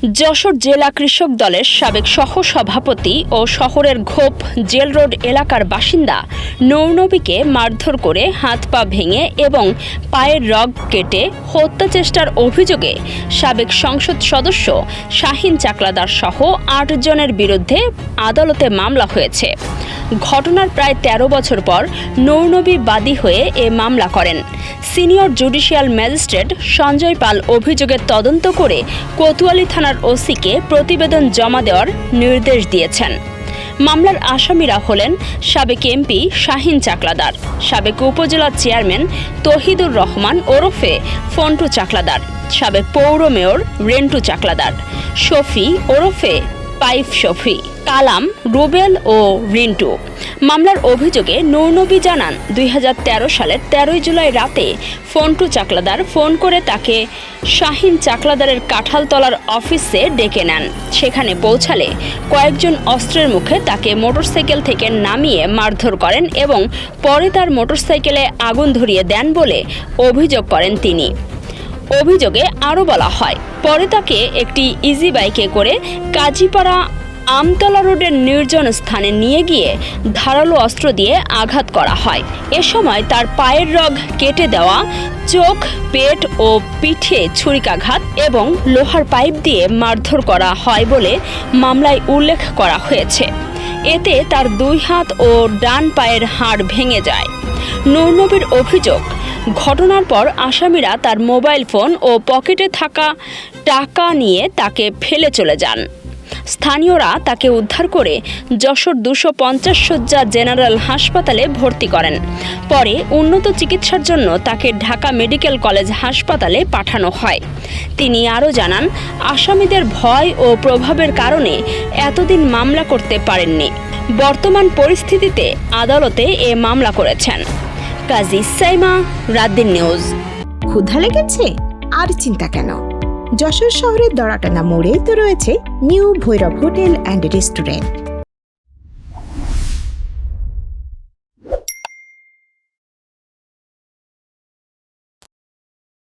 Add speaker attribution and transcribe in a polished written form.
Speaker 1: যশোর জেলা কৃষক দলের সাবেক সহসভাপতি ও শহরের ঘোপ জেল রোড এলাকার বাসিন্দা নূরনবীকে মারধর করে হাত পা ভেঙে এবং পায়ের রগ কেটে হত্যা চেষ্টার অভিযোগে সাবেক সংসদ সদস্য শাহিন চাকলাদার সহ ৮ জনের বিরুদ্ধে আদালতে মামলা হয়েছে। ঘটনার প্রায় ১৩ বছর পর নূরনবী বাদী হয়ে এ মামলা করেন। সিনিয়র জুডিশিয়াল ম্যাজিস্ট্রেট সঞ্জয় পাল অভিযোগের তদন্ত করে কোতোয়ালি থানার ওসিকে প্রতিবেদন জমা দেওয়ার নির্দেশ দিয়েছেন। মামলার আসামিরা হলেন সাবেক এমপি শাহিন চাকলাদার, সাবেক উপজেলা চেয়ারম্যান তহিদুর রহমান ওরফে ফন্টু চাকলাদার, সাবেক পৌর মেয়র রেন্টু চাকলাদার, শফি ওরফে পাইফ শফি, কালাম, রুবেল ও রিন্টু। মামলার অভিযোগে নূরনবী জানান ২০১৩ সালের ১৩ জুলাই রাতে ফন্টু চাকলাদার ফোন করে তাকে শাহিন চাকলাদারের কাঁঠালতলার অফিসে ডেকে নেন। সেখানে পৌঁছালে কয়েকজন অস্ত্রের মুখে তাকে মোটরসাইকেল থেকে নামিয়ে মারধর করেন এবং পরে তার মোটরসাইকেলে আগুন ধরিয়ে দেন বলে অভিযোগ করেন তিনি। অভিযোগে আরও বলা হয়, পরে তাকে একটি ইজি বাইকে করে কাজীপাড়া আমতলা রোডের নির্জন স্থানে নিয়ে গিয়ে ধারালো অস্ত্র দিয়ে আঘাত করা হয়। এ সময় তার পায়ের রগ কেটে দেওয়া, চোখ, পেট ও পিঠে ছুরিকাঘাত এবং লোহার পাইপ দিয়ে মারধর করা হয় বলে মামলায় উল্লেখ করা হয়েছে। এতে তার ২ হাত ও ডান পায়ের হাড় ভেঙে যায়। নূরনবীর অভিযোগ, ঘটনার পর আসামিরা তার মোবাইল ফোন ও পকেটে থাকা টাকা নিয়ে তাকে ফেলে চলে যান। স্থানীয়রা তাকে উদ্ধার করে যশোর ২৫০ শয্যা জেনারেল হাসপাতালে ভর্তি করেন। পরে উন্নত চিকিৎসার জন্য তাকে ঢাকা মেডিকেল কলেজ হাসপাতালে পাঠানো হয়। তিনি আরও জানান, আসামিদের ভয় ও প্রভাবের কারণে এতদিন মামলা করতে পারেননি। বর্তমান পরিস্থিতিতে আদালতে এ মামলা করেছেন। কাজী সাইমা, রাতদিন নিউজ।
Speaker 2: ক্ষুধা লেগেছে? আর চিন্তা কেন, যশোর শহরের দড়াটানা মোড়েই তো রয়েছে new Bhairab hotel and restaurant.